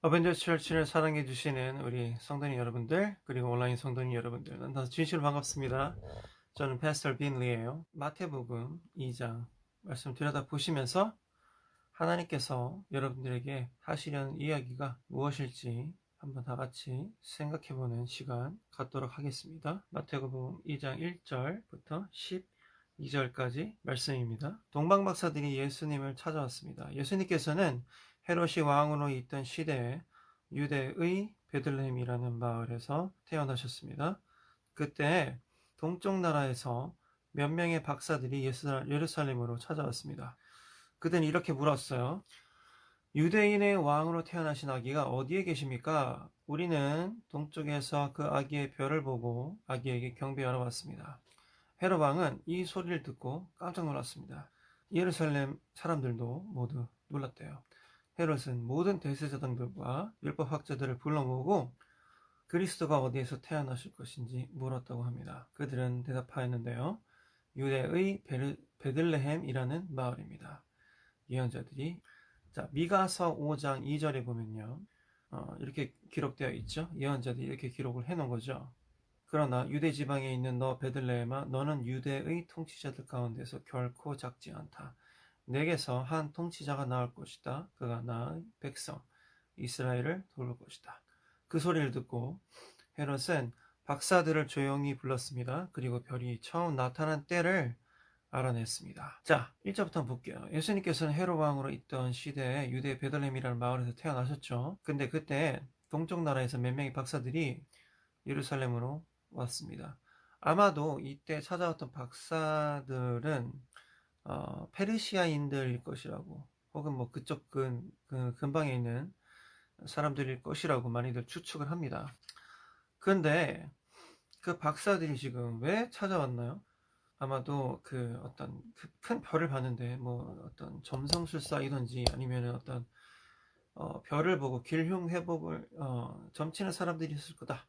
어벤져스 철치를 사랑해 주시는 우리 성도님 여러분들, 그리고 온라인 성도님 여러분들, 만나서 진심으로 반갑습니다. 저는 패스터 빈리예요. 마태복음 2장 말씀 들여다보시면서 하나님께서 여러분들에게 하시려는 이야기가 무엇일지 한번 다 같이 생각해보는 시간 갖도록 하겠습니다. 마태복음 2장 1절부터 12절까지 말씀입니다. 동방박사들이 예수님을 찾아왔습니다. 예수님께서는 헤롯이 왕으로 있던 시대에 유대의 베들레헴이라는 마을에서 태어나셨습니다. 그때 동쪽 나라에서 몇 명의 박사들이 예루살렘으로 찾아왔습니다. 그들은 이렇게 물었어요. 유대인의 왕으로 태어나신 아기가 어디에 계십니까? 우리는 동쪽에서 그 아기의 별을 보고 아기에게 경배하러 왔습니다. 헤롯 왕은 이 소리를 듣고 깜짝 놀랐습니다. 예루살렘 사람들도 모두 놀랐대요. 헤롯은 모든 대제사장들과 율법학자들을 불러 모으고 그리스도가 어디에서 태어나실 것인지 물었다고 합니다. 그들은 대답하였는데요. 유대의 베들레헴이라는 마을입니다. 예언자들이 미가서 5장 2절에 보면요. 이렇게 기록되어 있죠. 예언자들이 이렇게 기록을 해놓은 거죠. 그러나 유대 지방에 있는 너 베들레헴아, 너는 유대의 통치자들 가운데서 결코 작지 않다. 내게서 한 통치자가 나올 것이다. 그가 나의 백성 이스라엘을 돌볼 것이다. 그 소리를 듣고 헤롯은 박사들을 조용히 불렀습니다. 그리고 별이 처음 나타난 때를 알아냈습니다. 자, 1절부터 한번 볼게요. 예수님께서는 헤롯 왕으로 있던 시대에 유대 베들레헴이라는 마을에서 태어나셨죠. 근데 그때 동쪽 나라에서 몇 명의 박사들이 예루살렘으로 왔습니다. 아마도 이때 찾아왔던 박사들은 페르시아인들일 것이라고, 혹은 뭐 그쪽 근방에 있는 사람들일 것이라고 많이들 추측을 합니다. 그런데 그 박사들이 지금 왜 찾아왔나요? 아마도 어떤 큰 별을 봤는데 뭐 어떤 점성술사이든지 아니면 어떤 별을 보고 길흉 회복을 점치는 사람들이 있을 거다,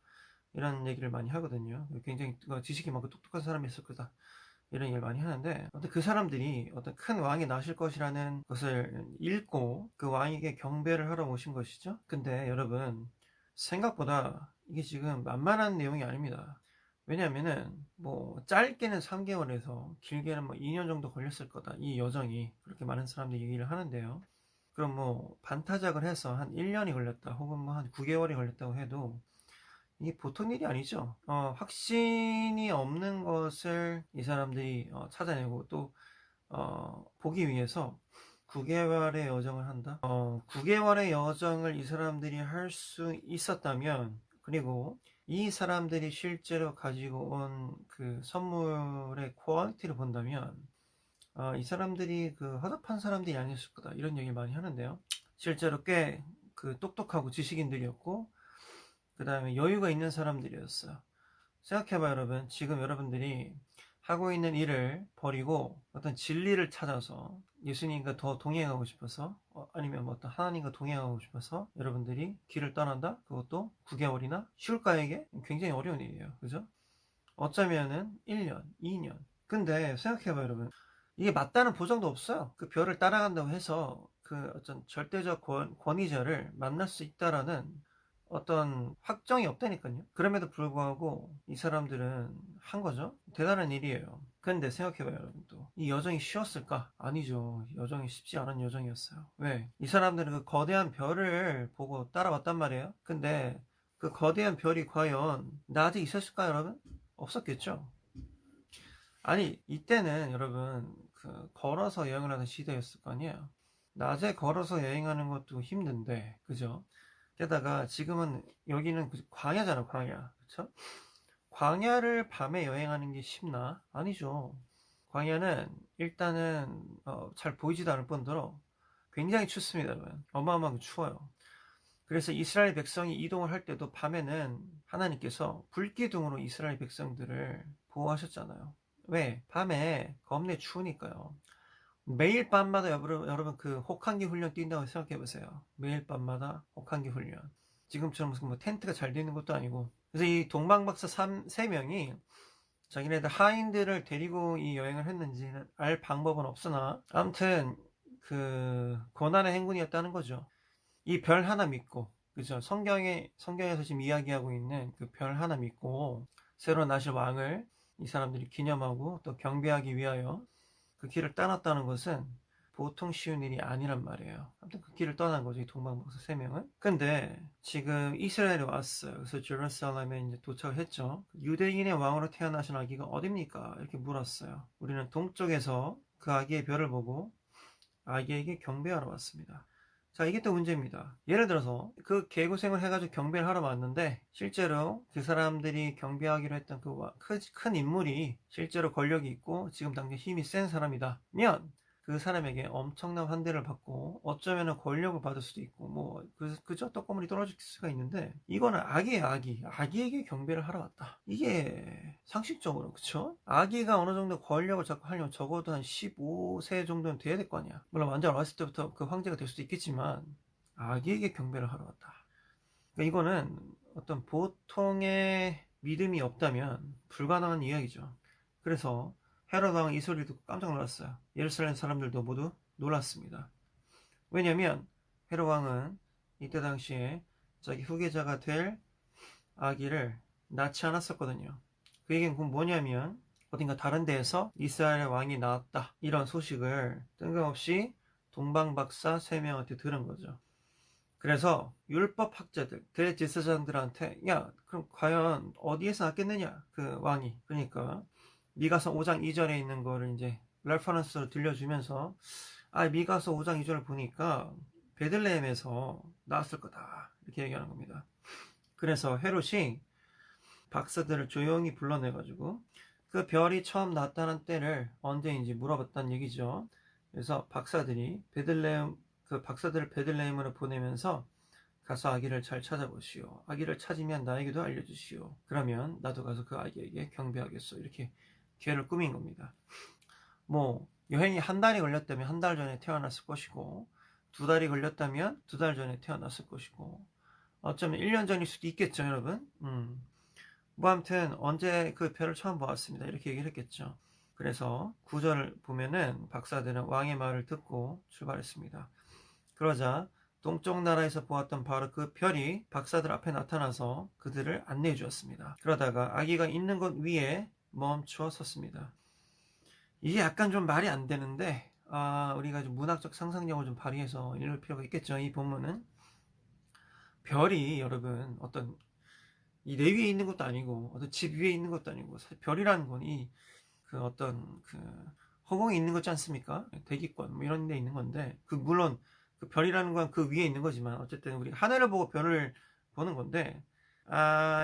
이런 얘기를 많이 하거든요. 굉장히 지식이 많고 똑똑한 사람이 있을 거다, 이런 얘기를 많이 하는데, 그 사람들이 어떤 큰 왕이 나실 것이라는 것을 읽고 그 왕에게 경배를 하러 오신 것이죠. 근데 여러분, 생각보다 이게 지금 만만한 내용이 아닙니다. 왜냐면은 뭐 짧게는 3개월에서 길게는 뭐 2년 정도 걸렸을 거다, 이 여정이, 그렇게 많은 사람들이 얘기를 하는데요. 그럼 뭐 반타작을 해서 한 1년이 걸렸다, 혹은 뭐 한 9개월이 걸렸다고 해도 이게 보통 일이 아니죠. 확신이 없는 것을 이 사람들이 찾아내고 또 보기 위해서 9개월의 여정을 한다. 9개월의 여정을 이 사람들이 할 수 있었다면, 그리고 이 사람들이 실제로 가지고 온 그 선물의 퀄리티를 본다면, 이 사람들이 허접한 사람들이 아니었을 거다, 이런 얘기를 많이 하는데요. 실제로 꽤 똑똑하고 지식인들이었고, 그 다음에 여유가 있는 사람들이었어요. 생각해봐요, 여러분. 지금 여러분들이 하고 있는 일을 버리고 어떤 진리를 찾아서 예수님과 더 동행하고 싶어서, 아니면 뭐 어떤 하나님과 동행하고 싶어서 여러분들이 길을 떠난다? 그것도 9개월이나 쉬울까요? 이게 굉장히 어려운 일이에요. 그죠? 어쩌면은 1년, 2년. 근데 생각해봐요, 여러분. 이게 맞다는 보장도 없어요. 그 별을 따라간다고 해서 어떤 절대적 권위자를 만날 수 있다라는 어떤 확정이 없다니까요. 그럼에도 불구하고 이 사람들은 한 거죠. 대단한 일이에요. 근데 생각해봐요, 여러분. 또 이 여정이 쉬웠을까? 아니죠. 여정이 쉽지 않은 여정이었어요. 왜? 이 사람들은 그 거대한 별을 보고 따라왔단 말이에요. 근데 그 거대한 별이 과연 낮에 있었을까요, 여러분? 없었겠죠. 아니, 이때는 여러분 걸어서 여행을 하는 시대였을 거 아니에요. 낮에 걸어서 여행하는 것도 힘든데, 그죠? 게다가 지금은 여기는 광야잖아, 광야. 그쵸? 광야를 밤에 여행하는 게 쉽나? 아니죠. 광야는 일단은 잘 보이지도 않을 뿐더러 굉장히 춥습니다, 여러분. 어마어마하게 추워요. 그래서 이스라엘 백성이 이동을 할 때도 밤에는 하나님께서 불기둥으로 이스라엘 백성들을 보호하셨잖아요. 왜? 밤에 겁내 추우니까요. 매일 밤마다 여러분 혹한기 훈련 뛴다고 생각해 보세요. 매일 밤마다 혹한기 훈련. 지금처럼 무슨 뭐 텐트가 잘 되는 것도 아니고. 그래서 이 동방박사 3명이 자기네들 하인들을 데리고 이 여행을 했는지는 알 방법은 없으나, 아무튼 고난의 행군이었다는 거죠. 이 별 하나 믿고 그죠? 성경에서 지금 이야기하고 있는 그 별 하나 믿고 새로 나실 왕을 이 사람들이 기념하고 또 경배하기 위하여 그 길을 떠났다는 것은 보통 쉬운 일이 아니란 말이에요. 아무튼 그 길을 떠난 거죠, 이 동방박사 3명은. 근데 지금 이스라엘에 왔어요. 그래서 제루살렘에 이제 도착을 했죠. 유대인의 왕으로 태어나신 아기가 어딥니까? 이렇게 물었어요. 우리는 동쪽에서 그 아기의 별을 보고 아기에게 경배하러 왔습니다. 자, 이게 또 문제입니다. 예를 들어서 그 개고생을 해가지고 경배를 하러 왔는데 실제로 그 사람들이 경배하기로 했던 그 큰 인물이 실제로 권력이 있고 지금 당장 힘이 센 사람이다 면 그 사람에게 엄청난 환대를 받고 어쩌면 권력을 받을 수도 있고 뭐 그저 떡고물이 떨어질 수가 있는데 이거는 아기예요. 아기에게 경배를 하러 왔다. 이게 상식적으로 그쵸? 아기가 어느 정도 권력을 잡고 하려면 적어도 한 15세 정도는 돼야 될 거 아니야. 물론 완전 어렸을 때부터 그 황제가 될 수도 있겠지만 아기에게 경배를 하러 왔다. 그러니까 이거는 어떤 보통의 믿음이 없다면 불가능한 이야기죠. 그래서 헤롯 왕은 이 소리를 듣고 깜짝 놀랐어요. 예루살렘 사람들도 모두 놀랐습니다. 왜냐면 헤롯 왕은 이때 당시에 자기 후계자가 될 아기를 낳지 않았었거든요. 그 얘기는 뭐냐면 어딘가 다른 데에서 이스라엘 왕이 나왔다 이런 소식을 뜬금없이 동방박사 3명한테 들은 거죠. 그래서 율법학자들, 대제사장들한테 야 그럼 과연 어디에서 낳겠느냐 그 왕이. 그러니까 미가서 5장 2절에 있는 거를 이제 레퍼런스로 들려주면서 미가서 5장 2절을 보니까 베들레헴에서 나왔을 거다 이렇게 얘기하는 겁니다. 그래서 헤롯이 박사들을 조용히 불러내가지고 그 별이 처음 나타난 때를 언제인지 물어봤다는 얘기죠. 그래서 박사들을 베들레헴으로 보내면서 가서 아기를 잘 찾아보시오. 아기를 찾으면 나에게도 알려주시오. 그러면 나도 가서 그 아기에게 경배하겠소. 이렇게 기회를 꾸민 겁니다. 뭐 여행이 한 달이 걸렸다면 한 달 전에 태어났을 것이고 2달이 걸렸다면 2달 전에 태어났을 것이고 어쩌면 1년 전일 수도 있겠죠, 여러분. 뭐 아무튼 언제 그 별을 처음 보았습니다. 이렇게 얘기를 했겠죠. 그래서 9절을 보면은 박사들은 왕의 말을 듣고 출발했습니다. 그러자 동쪽 나라에서 보았던 바로 그 별이 박사들 앞에 나타나서 그들을 안내해 주었습니다. 그러다가 아기가 있는 곳 위에 멈추어 섰습니다. 이게 약간 좀 말이 안 되는데 우리가 좀 문학적 상상력을 좀 발휘해서 읽을 필요가 있겠죠. 이 본문은 별이 여러분 어떤 이 내 위에 있는 것도 아니고 어떤 집 위에 있는 것도 아니고 별이라는 건 그 어떤 그 허공에 있는 거지 않습니까? 대기권 뭐 이런 데 있는 건데 물론 그 별이라는 건 그 위에 있는 거지만 어쨌든 우리 하늘을 보고 별을 보는 건데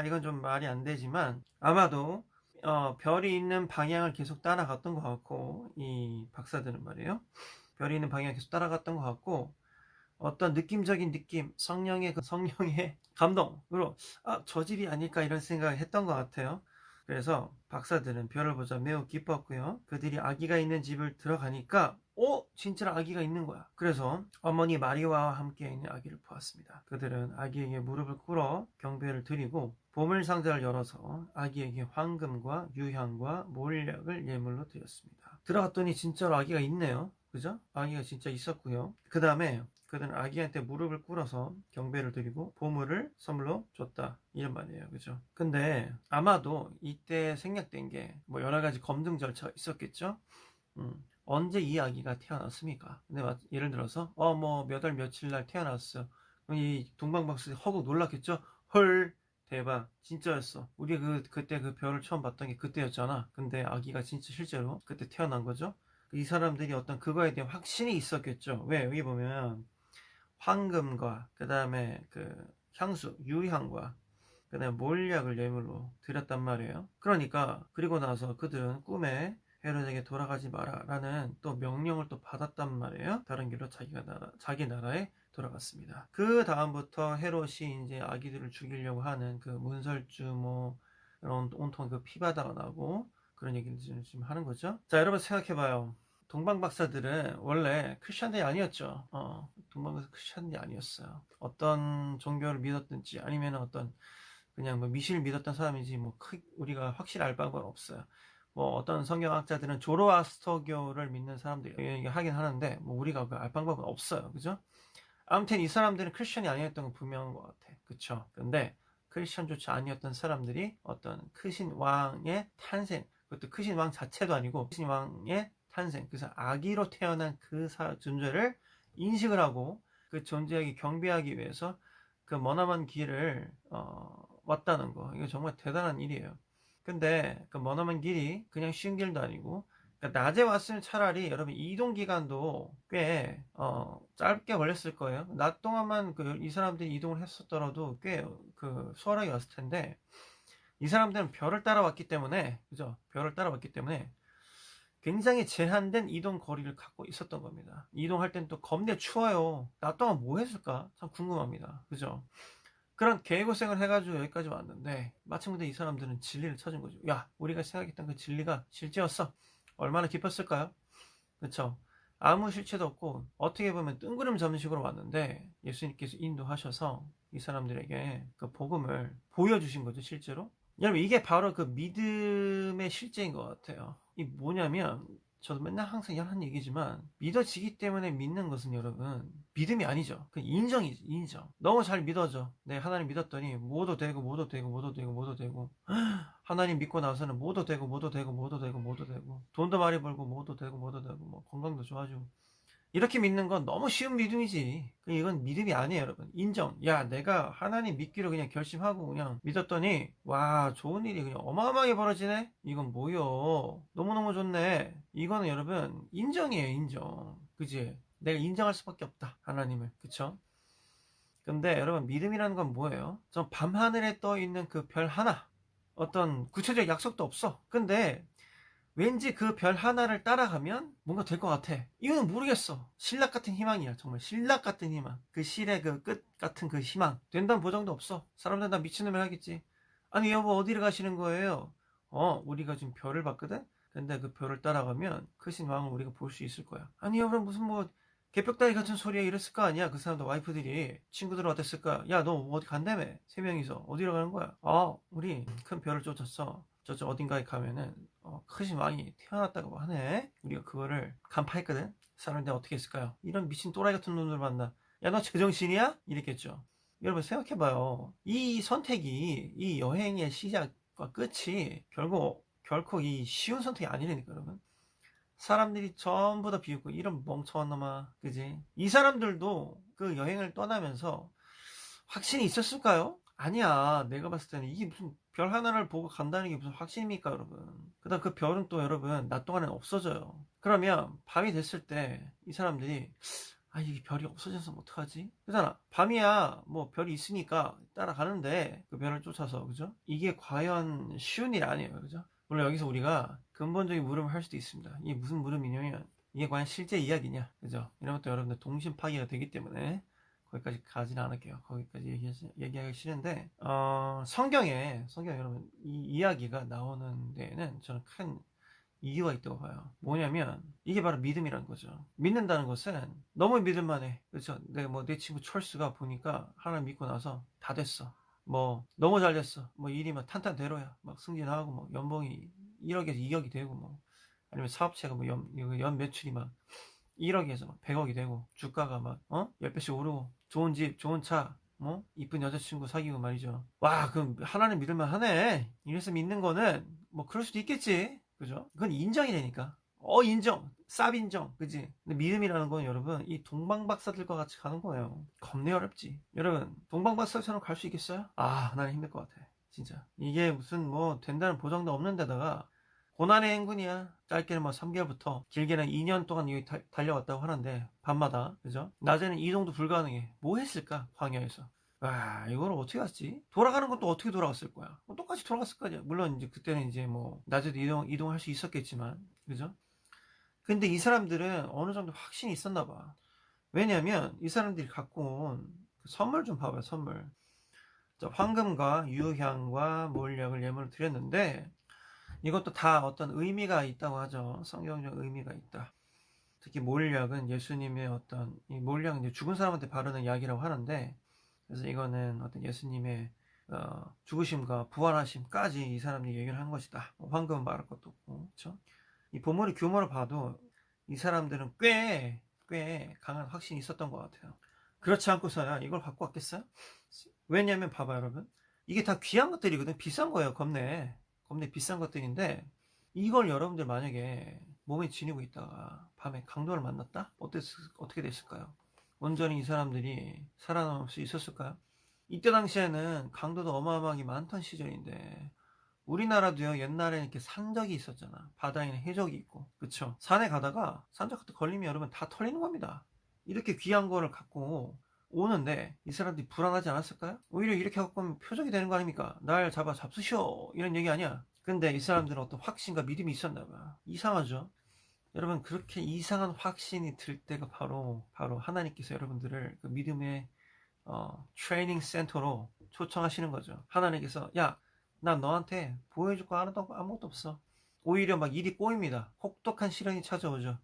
이건 좀 말이 안 되지만 아마도 별이 있는 방향을 계속 따라갔던 것 같고 이 박사들은 말이에요. 별이 있는 방향을 계속 따라갔던 것 같고 어떤 느낌적인 느낌, 성령의 감동으로 저 집이 아닐까 이런 생각을 했던 것 같아요. 그래서 박사들은 별을 보자 매우 기뻤고요. 그들이 아기가 있는 집을 들어가니까 진짜 아기가 있는 거야. 그래서 어머니 마리아와 함께 있는 아기를 보았습니다. 그들은 아기에게 무릎을 꿇어 경배를 드리고 보물 상자를 열어서 아기에게 황금과 유향과 몰약을 예물로 드렸습니다. 들어갔더니 진짜로 아기가 있네요. 그죠? 아기가 진짜 있었고요. 그 다음에 그들은 아기한테 무릎을 꿇어서 경배를 드리고 보물을 선물로 줬다 이런 말이에요. 그죠? 근데 아마도 이때 생략된 게 뭐 여러 가지 검증 절차가 있었겠죠? 언제 이 아기가 태어났습니까? 근데 예를 들어서 뭐 몇 월 며칠 날 태어났어. 이 동방박사 허국 놀랐겠죠? 헐 대박 진짜였어. 우리 그때 그 별을 처음 봤던 게 그때였잖아. 근데 아기가 진짜 실제로 그때 태어난 거죠. 이 사람들이 어떤 그거에 대한 확신이 있었겠죠. 왜? 여기 보면 황금과 그 다음에 그 향수, 유향과 그 다음에 몰약을 예물로 드렸단 말이에요. 그러니까 그리고 나서 그들은 꿈에 헤롯에게 돌아가지 마라 라는 또 명령을 또 받았단 말이에요. 다른 길로 자기 나라에 돌아갔습니다. 그 다음부터 헤롯이 이제 아기들을 죽이려고 하는 그 문설주 뭐 이런 온통 그 피바다가 나고 그런 얘기를 지금 하는 거죠. 자, 여러분 생각해봐요. 동방박사들은 원래 크리스천들이 아니었죠. 동방박사 크리스천들이 아니었어요. 어떤 종교를 믿었든지 아니면 어떤 그냥 뭐 미신을 믿었던 사람이지 뭐 우리가 확실히 알 바가 없어요. 뭐 어떤 성경학자들은 조로아스터교를 믿는 사람들이 하긴 하는데 뭐 우리가 알 방법은 없어요. 그죠? 아무튼 이 사람들은 크리스천이 아니었던 건 분명한 것 같아. 그쵸? 근데 크리스천조차 아니었던 사람들이 어떤 크신 왕의 탄생, 그것도 크신 왕 자체도 아니고 크신 왕의 탄생, 그래서 아기로 태어난 그 존재를 인식을 하고 그 존재에게 경배하기 위해서 그 머나먼 길을 왔다는 거. 이거 정말 대단한 일이에요. 근데 그 머나먼 길이 그냥 쉬운 길도 아니고, 그러니까 낮에 왔으면 차라리 여러분 이동 기간도 꽤 짧게 걸렸을 거예요. 낮 동안만 이 사람들이 이동을 했었더라도 꽤 수월하게 왔을 텐데, 이 사람들은 별을 따라왔기 때문에, 그죠? 별을 따라왔기 때문에 굉장히 제한된 이동 거리를 갖고 있었던 겁니다. 이동할 땐 또 겁내 추워요. 낮 동안 뭐 했을까? 참 궁금합니다. 그죠? 그런 개고생을 해가지고 여기까지 왔는데, 마침내 이 사람들은 진리를 찾은 거죠. 야, 우리가 생각했던 그 진리가 실제였어. 얼마나 깊었을까요? 그쵸? 아무 실체도 없고 어떻게 보면 뜬구름 잡는 식으로 왔는데, 예수님께서 인도하셔서 이 사람들에게 그 복음을 보여주신 거죠. 실제로. 여러분, 이게 바로 그 믿음의 실제인 것 같아요. 이 뭐냐면, 저도 맨날 항상 하는 얘기지만, 믿어지기 때문에 믿는 것은 여러분 믿음이 아니죠. 그 인정이지. 인정. 너무 잘 믿어져. 네, 하나님 믿었더니 뭐도 되고 뭐도 되고 뭐도 되고 뭐도 되고, 하나님 믿고 나서는 뭐도 되고 뭐도 되고 뭐도 되고 뭐도 되고, 돈도 많이 벌고 뭐도 되고 뭐도 되고, 뭐 건강도 좋아지고, 이렇게 믿는 건 너무 쉬운 믿음이지. 이건 믿음이 아니에요, 여러분. 인정. 야, 내가 하나님 믿기로 그냥 결심하고 그냥 믿었더니, 와, 좋은 일이 그냥 어마어마하게 벌어지네? 이건 뭐요? 너무너무 좋네. 이거는 여러분, 인정이에요, 인정. 그지? 내가 인정할 수밖에 없다, 하나님을. 그쵸? 근데 여러분, 믿음이라는 건 뭐예요? 전 밤하늘에 떠 있는 그 별 하나. 어떤 구체적 약속도 없어. 근데 왠지 그 별 하나를 따라가면 뭔가 될 것 같아. 이거는 모르겠어. 신락 같은 희망이야. 정말 신락 같은 희망. 그 실의 그 끝 같은 그 희망. 된다는 보장도 없어. 사람들 다 미친놈을 하겠지. 아니 여보, 어디를 가시는 거예요? 우리가 지금 별을 봤거든? 근데 그 별을 따라가면 크신 왕을 우리가 볼 수 있을 거야. 아니 여보, 무슨 뭐 개벽다리 같은 소리야, 이랬을 거 아니야. 그 사람들 와이프들이. 친구들은 어땠을까? 야, 너 어디 간다며? 세 명이서 어디로 가는 거야? 우리 큰 별을 쫓았어. 저쪽 어딘가에 가면은 크신 왕이 태어났다고 하네. 우리가 그거를 간파했거든. 사람들 어떻게 했을까요? 이런 미친 또라이 같은 놈들 만나. 야, 너 제정신이야? 이랬겠죠. 여러분 생각해봐요. 이 선택이, 이 여행의 시작과 끝이 결코 이 쉬운 선택이 아니라니까, 여러분. 사람들이 전부 다 비웃고, 이런 멍청한 놈아, 그지? 이 사람들도 그 여행을 떠나면서 확신이 있었을까요? 아니야. 내가 봤을 때는 이게 무슨 별 하나를 보고 간다는 게 무슨 확신입니까, 여러분? 그 다음 그 별은 또 여러분 낮 동안에 없어져요. 그러면 밤이 됐을 때 이 사람들이, 이게 별이 없어져서 어떡하지? 그잖아. 밤이야 뭐 별이 있으니까 따라가는데, 그 별을 쫓아서, 그죠? 이게 과연 쉬운 일이 아니에요, 그죠? 물론 여기서 우리가 근본적인 물음을 할 수도 있습니다. 이게 무슨 물음이냐면, 이게 과연 실제 이야기냐, 그죠? 이런 것도 여러분들 동심 파기가 되기 때문에 거기까지 가지는 않을게요. 거기까지 얘기하기 싫은데, 성경에 여러분 이 이야기가 나오는 데에는 저는 큰 이유가 있다고 봐요. 뭐냐면 이게 바로 믿음이라는 거죠. 믿는다는 것은 너무 믿을만해. 그렇죠? 내 친구 철수가 보니까 하나님 믿고 나서 다 됐어. 뭐 너무 잘 됐어. 뭐 일이 막 탄탄대로야. 막 승진하고 뭐 연봉이 1억에서 2억이 되고, 뭐 아니면 사업체가 뭐 연 매출이 막 1억에서 막 100억이 되고, 주가가 막 10배씩 오르고, 좋은 집, 좋은 차, 이쁜 여자친구 사귀고 말이죠. 와, 그럼 하나님 믿을만 하네. 이래서 믿는 거는 뭐 그럴 수도 있겠지. 그죠? 그건 인정이 되니까. 인정. 쌉 인정. 그지? 근데 믿음이라는 건 여러분, 이 동방박사들과 같이 가는 거예요. 겁내 어렵지. 여러분, 동방박사처럼 갈 수 있겠어요? 나는 힘들 것 같아. 진짜. 이게 무슨 뭐 된다는 보장도 없는 데다가 고난의 행군이야. 짧게는 뭐 3개월부터 길게는 2년 동안 여기 달려왔다고 하는데, 밤마다. 그죠? 낮에는 이동도 불가능해. 뭐 했을까? 광야에서. 와, 이걸 어떻게 갔지? 돌아가는 것도 어떻게 돌아갔을 거야? 똑같이 돌아갔을 거 아니야. 물론 이제 그때는 이제 뭐 낮에도 이동할 수 있었겠지만, 그죠? 근데 이 사람들은 어느 정도 확신이 있었나 봐. 왜냐면 이 사람들이 갖고 온 그 선물 좀 봐봐요. 선물. 황금과 유향과 몰약을 예물로 드렸는데, 이것도 다 어떤 의미가 있다고 하죠. 성경적 의미가 있다. 특히 몰약은 예수님의 이 몰약은 이제 죽은 사람한테 바르는 약이라고 하는데, 그래서 이거는 어떤 예수님의 죽으심과 부활하심까지 이 사람들이 얘기를 한 것이다. 황금은 말할 것도 없고, 그렇죠? 이 본문의 규모를 봐도 이 사람들은 꽤 강한 확신이 있었던 것 같아요. 그렇지 않고서야 이걸 갖고 왔겠어요? 왜냐면 봐봐 여러분, 이게 다 귀한 것들이거든. 비싼 거예요. 겁내 비싼 것들인데, 이걸 여러분들 만약에 몸에 지니고 있다가 밤에 강도를 만났다? 어떻게 됐을까요? 온전히 이 사람들이 살아남을 수 있었을까요? 이때 당시에는 강도도 어마어마하게 많던 시절인데, 우리나라도요 옛날에 이렇게 산적이 있었잖아. 바다에는 해적이 있고, 그쵸? 산에 가다가 산적 같은 거 걸리면 여러분 다 털리는 겁니다. 이렇게 귀한 거를 갖고 오는데 이 사람들이 불안하지 않았을까요? 오히려 이렇게 갖고 오면 표적이 되는 거 아닙니까? 날 잡수시오 이런 얘기 아니야. 근데 이 사람들은 어떤 확신과 믿음이 있었나 봐. 이상하죠? 여러분, 그렇게 이상한 확신이 들 때가 바로 하나님께서 여러분들을 그 믿음의 트레이닝 센터로 초청하시는 거죠. 하나님께서 야, 난 너한테 보여줄 거 하나도 아무것도 없어. 오히려 막 일이 꼬입니다. 혹독한 시련이 찾아오죠.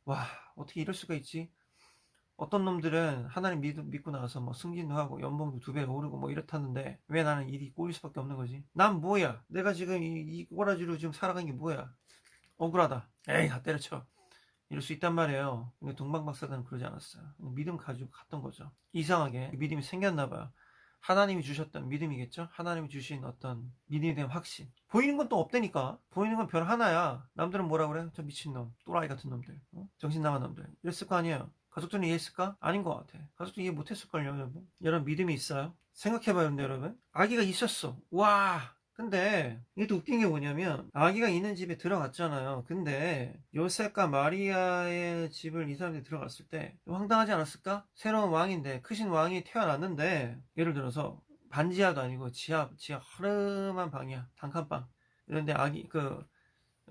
와, 어떻게 이럴 수가 있지? 어떤 놈들은 하나님 믿고 나서 뭐 승진도 하고 연봉도 2배 오르고 뭐 이렇다는데 왜 나는 일이 꼬일 수밖에 없는 거지? 난 뭐야? 내가 지금 이 꼬라지로 지금 살아간 게 뭐야? 억울하다. 에이, 다 때려쳐. 이럴 수 있단 말이에요. 근데 동방박사들은 그러지 않았어요. 믿음 가지고 갔던 거죠. 이상하게 믿음이 생겼나 봐요. 하나님이 주셨던 믿음이겠죠? 하나님이 주신 어떤 믿음에 대한 확신. 보이는 건 또 없다니까. 보이는 건 별 하나야. 남들은 뭐라 그래? 저 미친놈, 또라이 같은 놈들, 정신 나간 놈들. 이랬을 거 아니에요. 가족들은 이해했을까? 아닌 것 같아. 가족도 이해 못했을걸요, 여러분. 여러분 믿음이 있어요? 생각해봐요, 근데 여러분. 아기가 있었어. 와, 근데 이게 또 웃긴 게 뭐냐면 아기가 있는 집에 들어갔잖아요. 근데 요셉과 마리아의 집을 이 사람들이 들어갔을 때 황당하지 않았을까? 새로운 왕인데, 크신 왕이 태어났는데, 예를 들어서 반지하도 아니고 지하 허름한 방이야. 단칸방. 그런데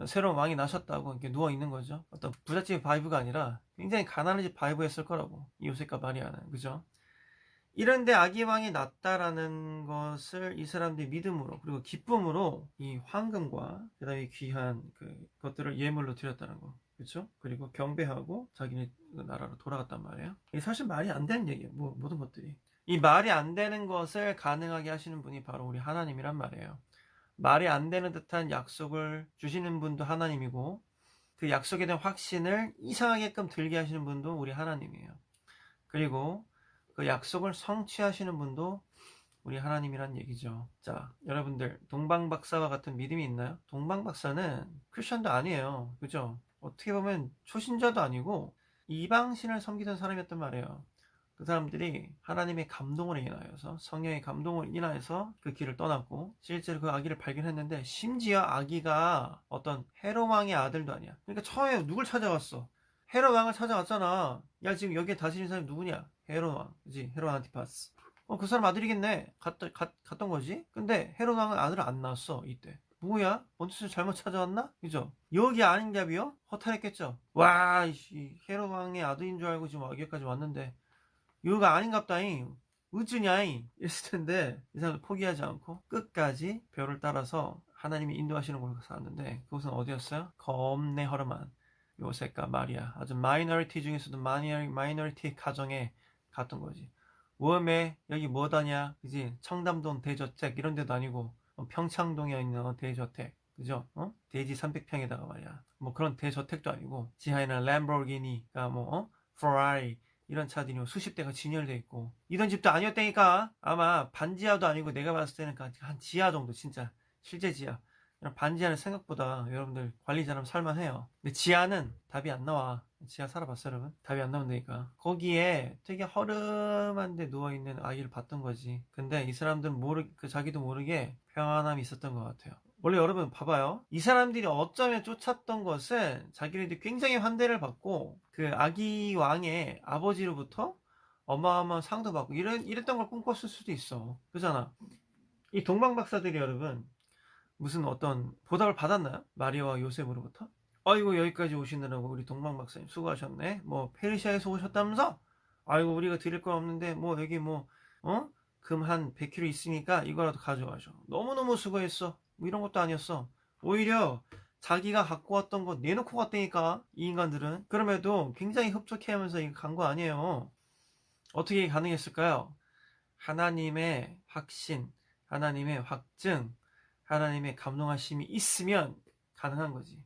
새로운 왕이 나셨다고 이렇게 누워 있는 거죠. 어떤 부잣집 바이브가 아니라 굉장히 가난한 집 바이브였을 거라고, 이 요셉과 마리아는. 그죠? 이런데 아기왕이 났다라는 것을 이 사람들이 믿음으로, 그리고 기쁨으로 이 황금과 그다음에 귀한 것들을 예물로 드렸다는 거. 그렇죠? 그리고 경배하고 자기네 나라로 돌아갔단 말이에요. 이게 사실 말이 안 되는 얘기예요. 모든 것들이. 이 말이 안 되는 것을 가능하게 하시는 분이 바로 우리 하나님이란 말이에요. 말이 안 되는 듯한 약속을 주시는 분도 하나님이고, 그 약속에 대한 확신을 이상하게끔 들게 하시는 분도 우리 하나님이에요. 그리고 그 약속을 성취하시는 분도 우리 하나님이란 얘기죠. 자, 여러분들, 동방박사와 같은 믿음이 있나요? 동방박사는 크리스천도 아니에요. 그죠? 어떻게 보면 초신자도 아니고 이방신을 섬기던 사람이었단 말이에요. 그 사람들이 하나님의 감동을 인하여서, 성령의 감동을 인하여서 그 길을 떠났고, 실제로 그 아기를 발견했는데, 심지어 아기가 어떤 헤롯 왕의 아들도 아니야. 그러니까 처음에 누굴 찾아왔어? 헤롯 왕을 찾아왔잖아. 야, 지금 여기에 다스리는 사람이 누구냐? 헤롯 왕. 그지? 헤롯 안티파스. 그 사람 아들이겠네. 갔던 거지? 근데 헤롯 왕은 아들을 안 낳았어, 이때. 뭐야? 본투스 잘못 찾아왔나? 그죠? 여기 아닌 값이요? 허탈했겠죠? 와, 이 헤롯 왕의 아들인 줄 알고 지금 여기까지 왔는데, 이거가 아닌갑다잉. 어쩌냐잉. 이랬을 텐데, 이 사람도 포기하지 않고 끝까지 별을 따라서 하나님이 인도하시는 곳으로 갔는데, 그곳은 어디였어요? 겁내 허름한 요셉과 마리아, 아주 마이너리티 중에서도 마이너리티 가정에 갔던 거지. 웜에 여기 뭐다냐, 그지? 청담동 대저택 이런 데도 아니고, 평창동에 있는 대저택, 그죠? 대지 300평에다가 말이야. 뭐 그런 대저택도 아니고, 지하에는 램보르기니가 페라리 이런 차들이 수십 대가 진열돼 있고, 이런 집도 아니었다니까. 아마 반지하도 아니고, 내가 봤을 때는 한 지하 정도, 진짜 실제 지하. 반지하는 생각보다 여러분들 관리 잘하면 살만해요. 근데 지하는 답이 안 나와. 지하 살아봤어요, 여러분? 답이 안 나온다니까. 거기에 되게 허름한데 누워있는 아이를 봤던 거지. 근데 이 사람들은 자기도 모르게 평안함이 있었던 것 같아요. 원래 여러분 봐봐요. 이 사람들이 어쩌면 쫓았던 것은 자기네들이 굉장히 환대를 받고, 그 아기 왕의 아버지로부터 어마어마한 상도 받고 이랬던 걸 꿈꿨을 수도 있어. 그잖아. 이 동방박사들이 여러분 무슨 어떤 보답을 받았나요? 마리아와 요셉으로부터? 아이고, 여기까지 오시느라고 우리 동방박사님 수고하셨네. 뭐 페르시아에서 오셨다면서? 아이고, 우리가 드릴 건 없는데 여기 금 한 100kg 있으니까 이거라도 가져가죠. 너무너무 수고했어. 뭐 이런 것도 아니었어. 오히려 자기가 갖고 왔던 거 내놓고 갔다니까, 이 인간들은. 그럼에도 굉장히 흡족해하면서 이거 간 거 아니에요. 어떻게 가능했을까요? 하나님의 확신, 하나님의 확증, 하나님의 감동하심이 있으면 가능한 거지.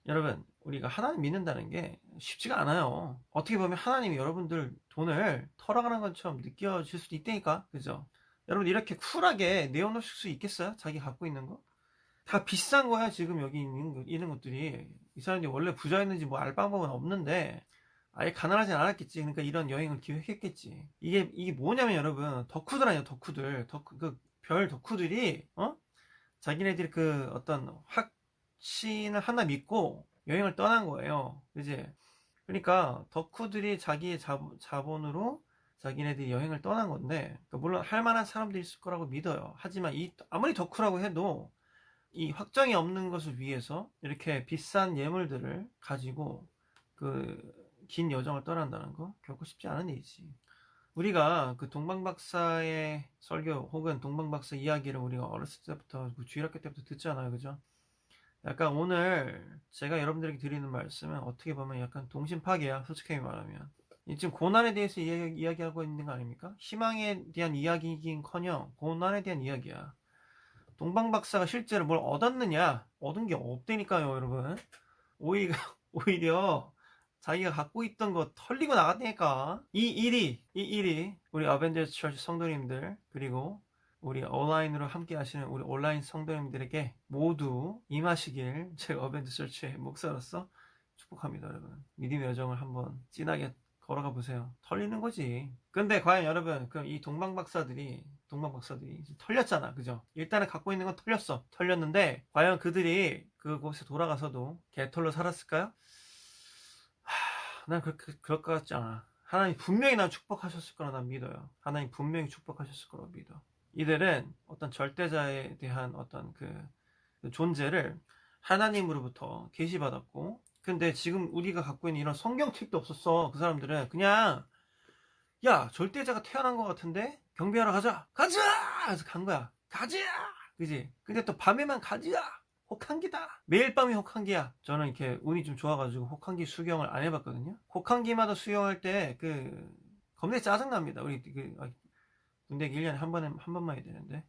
여러분, 우리가 하나님 믿는다는 게 쉽지가 않아요. 어떻게 보면 하나님이 여러분들 돈을 털어가는 것처럼 느껴질 수도 있다니까. 그죠? 여러분 이렇게 쿨하게 내어놓으실 수 있겠어요? 자기 갖고 있는 거? 다 비싼 거야 지금 여기 있는 것들이. 이 사람들이 원래 부자였는지 뭐 알 방법은 없는데 아예 가난하진 않았겠지. 그러니까 이런 여행을 기획했겠지. 이게 뭐냐면 여러분, 덕후들 아니야, 덕후들. 별 덕후들이 자기네들이 그 어떤 확신을 하나 믿고 여행을 떠난 거예요. 그지? 그러니까 덕후들이 자기의 자본으로 자기네들이 여행을 떠난 건데, 그러니까 물론 할 만한 사람도 있을 거라고 믿어요. 하지만 아무리 덕후라고 해도 이 확정이 없는 것을 위해서 이렇게 비싼 예물들을 가지고 그 긴 여정을 떠난다는 거 결코 쉽지 않은 일이지. 우리가 그 동방박사의 설교 혹은 동방박사 이야기를 우리가 어렸을 때부터 주일학교 때부터 듣잖아요. 그죠? 약간 오늘 제가 여러분들에게 드리는 말씀은 어떻게 보면 약간 동심 파괴야. 솔직히 말하면 지금 고난에 대해서 이야기하고 있는 거 아닙니까? 희망에 대한 이야기이긴커녕 고난에 대한 이야기야. 동방박사가 실제로 뭘 얻었느냐? 얻은 게 없다니까요, 여러분. 오히려 자기가 갖고 있던 거 털리고 나갔다니까. 이 일이 우리 어벤져스 처치 성도님들, 그리고 우리 온라인으로 함께 하시는 우리 온라인 성도님들에게 모두 임하시길 제가 어벤져스 처치의 목사로서 축복합니다. 여러분, 믿음의 여정을 한번 진하게 걸어가 보세요. 털리는 거지. 근데 과연 여러분, 그럼 이 동방박사들이 털렸잖아. 그죠? 일단은 갖고 있는 건 털렸는데 과연 그들이 그곳에 돌아가서도 개털로 살았을까요? 난 그럴 것 같지 않아. 하나님 분명히 난 축복하셨을 거라 난 믿어요. 하나님 분명히 축복하셨을 거라 믿어. 이들은 어떤 절대자에 대한 어떤 그 존재를 하나님으로부터 계시받았고, 근데 지금 우리가 갖고 있는 이런 성경책도 없었어. 그 사람들은 그냥, 야, 절대자가 태어난 것 같은데 경배하러 가자 그래서 간 거야. 가자, 그지? 근데 또 밤에만 가자, 혹한기다. 매일 밤이 혹한기야. 저는 이렇게 운이 좀 좋아가지고 혹한기 수경을 안 해봤거든요. 혹한기마다 수경할 때 겁나 짜증납니다. 우리 군대 1년에 한 번만 해야 되는데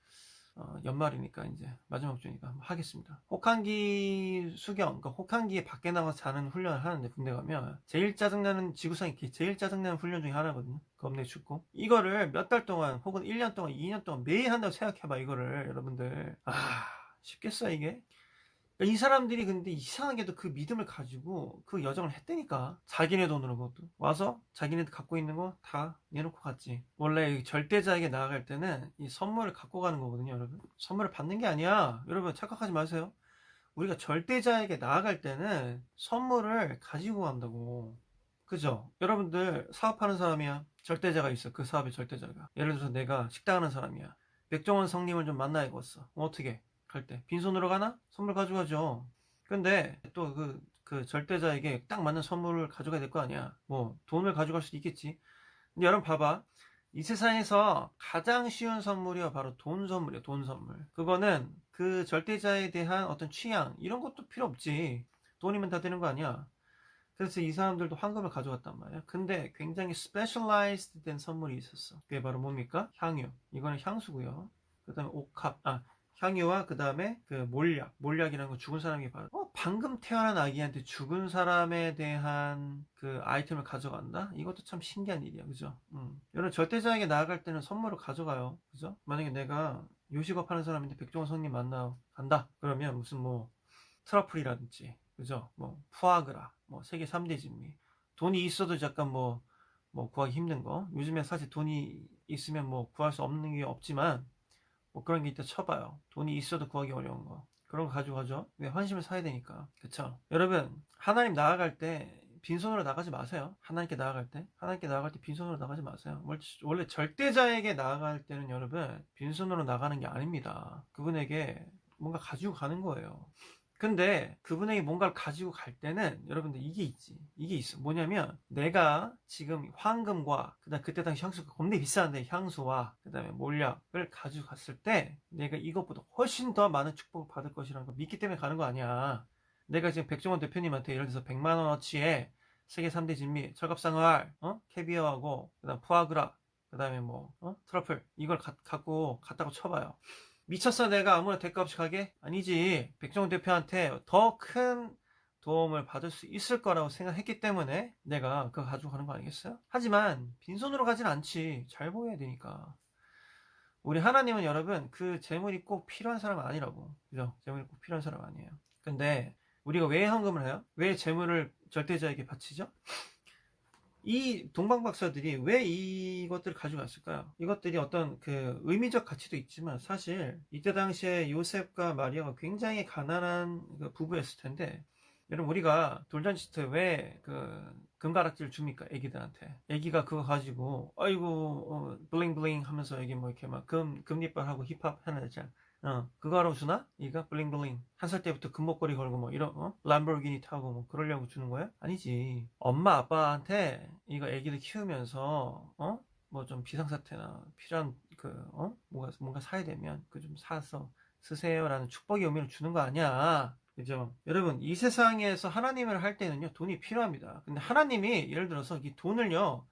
연말이니까 이제 마지막 주니까 하겠습니다. 혹한기 수경, 그러니까 혹한기에 밖에 나가서 자는 훈련을 하는데, 군대 가면 제일 짜증나는 훈련 중에 하나거든요. 겁내 춥고 이거를 몇 달 동안 혹은 1년 동안 2년 동안 매일 한다고 생각해봐. 이거를 여러분들 쉽겠어 이게? 그러니까 이 사람들이 근데 이상하게도 그 믿음을 가지고 그 여정을 했다니까. 자기네 돈으로 그것도 와서 자기네들 갖고 있는 거 다 내놓고 갔지. 원래 절대자에게 나아갈 때는 이 선물을 갖고 가는 거거든요. 여러분, 선물을 받는 게 아니야. 여러분 착각하지 마세요. 우리가 절대자에게 나아갈 때는 선물을 가지고 간다고. 그죠? 여러분들 사업하는 사람이야. 절대자가 있어. 그 사업의 절대자가. 예를 들어서 내가 식당 하는 사람이야. 백종원 성님을 좀 만나야겠어. 어떻게? 갈 때 빈손으로 가나? 선물 가져가죠. 근데 또 그 절대자에게 딱 맞는 선물을 가져가야 될 거 아니야. 뭐 돈을 가져갈 수도 있겠지. 근데 여러분 봐봐. 이 세상에서 가장 쉬운 선물이요, 바로 돈 선물이에요. 돈 선물. 그거는 그 절대자에 대한 어떤 취향 이런 것도 필요 없지. 돈이면 다 되는 거 아니야. 그래서 이 사람들도 황금을 가져갔단 말이야. 근데 굉장히 스페셜라이즈드 된 선물이 있었어. 그게 바로 뭡니까? 향유. 이거는 향수고요. 그 다음에 옥합, 향유와 그 다음에 그 몰약이라는 거, 죽은 사람이 바로 방금 태어난 아기한테 죽은 사람에 대한 그 아이템을 가져간다? 이것도 참 신기한 일이야. 그죠? 여러분 절대자에게 나아갈 때는 선물을 가져가요. 그죠? 만약에 내가 요식업 하는 사람인데 백종원 성님 만나 간다 그러면 무슨 뭐 트러플이라든지, 그죠? 뭐 푸아그라, 뭐 세계 3대 진미, 돈이 있어도 잠깐 뭐 구하기 힘든 거. 요즘에 사실 돈이 있으면 뭐 구할 수 없는 게 없지만 뭐 그런 게 있다 쳐봐요. 돈이 있어도 구하기 어려운 거, 그런 거 가져가죠. 왜? 환심을 사야 되니까. 그쵸? 여러분, 하나님 나아갈 때 빈손으로 나가지 마세요. 하나님께 나아갈 때 빈손으로 나가지 마세요. 원래 절대자에게 나아갈 때는 여러분 빈손으로 나가는 게 아닙니다. 그분에게 뭔가 가지고 가는 거예요. 근데 그분에게 뭔가를 가지고 갈 때는 여러분들 이게 있어. 뭐냐면 내가 지금 황금과 그때 당시 향수가 겁나 비싼데 향수와 그 다음에 몰약을 가지고 갔을 때 내가 이것보다 훨씬 더 많은 축복을 받을 것이라는 걸 믿기 때문에 가는 거 아니야. 내가 지금 백종원 대표님한테 예를 들어서 100만 원어치의 세계 3대 진미, 철갑상어알, 캐비어하고 그다음 푸아그라, 그다음에 트러플, 이걸 갖고 갔다고 쳐봐요. 미쳤어 내가 아무나 대가 없이 가게? 아니지. 백종원 대표한테 더 큰 도움을 받을 수 있을 거라고 생각했기 때문에 내가 그거 가지고 가는 거 아니겠어요? 하지만 빈손으로 가진 않지. 잘 보여야 되니까. 우리 하나님은 여러분 그 재물이 꼭 필요한 사람은 아니라고. 그죠? 재물이 꼭 필요한 사람 아니에요. 근데 우리가 왜 헌금을 해요? 왜 재물을 절대자에게 바치죠? 이 동방박사들이 왜 이것들을 가져갔을까요? 이것들이 어떤 그 의미적 가치도 있지만 사실 이때 당시에 요셉과 마리아가 굉장히 가난한 그 부부였을 텐데, 여러분 우리가 돌잔치 때 왜 그 금가락지를 줍니까? 애기들한테. 애기가 그거 가지고 아이고 블링블링 하면서 애기 뭐 이렇게 막 금리빨하고 힙합 하는 애잖아. 그거 하러 주나? 이가 블링블링. 한 살 때부터 금목걸이 걸고 뭐 이런, 람보르기니 타고 뭐 그러려고 주는 거야? 아니지. 엄마 아빠한테 이거 애기를 키우면서, 뭐 좀 비상사태나 필요한 뭔가 사야 되면 그 좀 사서 쓰세요라는 축복의 의미를 주는 거 아니야. 그죠? 여러분, 이 세상에서 하나님을 할 때는요, 돈이 필요합니다. 근데 하나님이 예를 들어서 이 돈을요,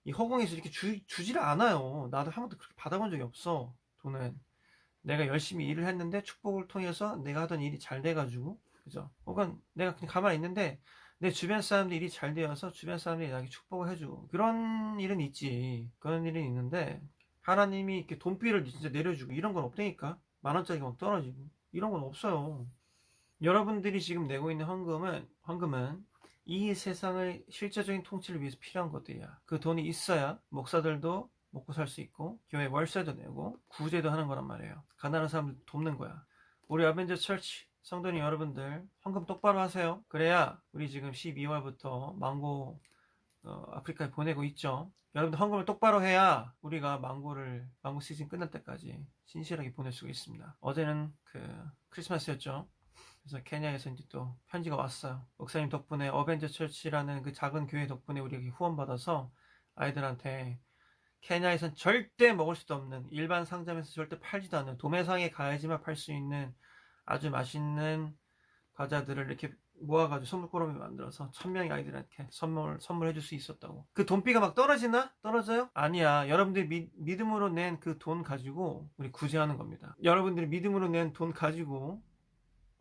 이 허공에서 이렇게 주지를 않아요. 나도 한 번도 그렇게 받아본 적이 없어. 돈은. 내가 열심히 일을 했는데 축복을 통해서 내가 하던 일이 잘 돼가지고, 그죠? 혹은 내가 그냥 가만히 있는데 내 주변 사람들이 일이 잘 되어서 주변 사람들이 나에게 축복을 해주고, 그런 일은 있지. 그런 일은 있는데 하나님이 이렇게 돈비를 진짜 내려주고 이런 건 없다니까. 10,000원짜리가 막 떨어지고 이런 건 없어요. 여러분들이 지금 내고 있는 헌금은 이 세상의 실제적인 통치를 위해서 필요한 것들이야. 그 돈이 있어야 목사들도 먹고 살 수 있고 교회 월세도 내고 구제도 하는 거란 말이에요. 가난한 사람들 돕는 거야. 우리 어벤져 철치 성도님 여러분들 헌금 똑바로 하세요. 그래야 우리 지금 12월부터 망고 아프리카에 보내고 있죠. 여러분들 헌금을 똑바로 해야 우리가 망고 시즌 끝날 때까지 신실하게 보낼 수가 있습니다. 어제는 그 크리스마스였죠. 그래서 케냐에서 이제 또 편지가 왔어요. 목사님 덕분에 어벤져 철치라는 그 작은 교회 덕분에 우리가 후원받아서 아이들한테 케냐에선 절대 먹을 수도 없는, 일반 상점에서 절대 팔지도 않는, 도매상에 가야지만 팔 수 있는 아주 맛있는 과자들을 이렇게 모아가지고 선물꾸러미 만들어서 1,000명의 아이들한테 선물해줄 수 있었다고. 그 돈비가 막 떨어지나? 떨어져요? 아니야. 여러분들이 믿음으로 낸 그 돈 가지고 우리 구제하는 겁니다. 여러분들이 믿음으로 낸 돈 가지고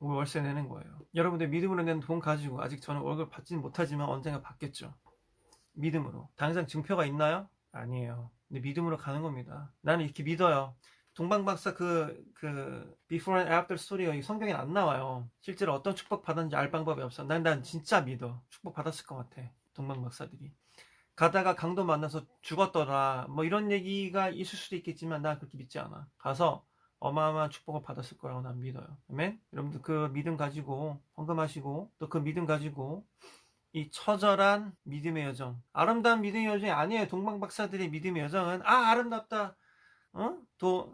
월세 내는 거예요. 여러분들 믿음으로 낸 돈 가지고, 아직 저는 월급 받지는 못하지만 언젠가 받겠죠. 믿음으로. 당장 증표가 있나요? 아니에요. 근데 믿음으로 가는 겁니다. 나는 이렇게 믿어요. 동방박사 before and after 스토리가 성경에 안 나와요. 실제로 어떤 축복 받았는지 알 방법이 없어. 난 진짜 믿어. 축복 받았을 것 같아. 동방박사들이. 가다가 강도 만나서 죽었더라. 뭐 이런 얘기가 있을 수도 있겠지만 난 그렇게 믿지 않아. 가서 어마어마한 축복을 받았을 거라고 난 믿어요. 아멘? 여러분들 그 믿음 가지고 헌금하시고, 또 그 믿음 가지고 이 처절한 믿음의 여정, 아름다운 믿음의 여정이 아니에요. 동방박사들의 믿음의 여정은 아름답다.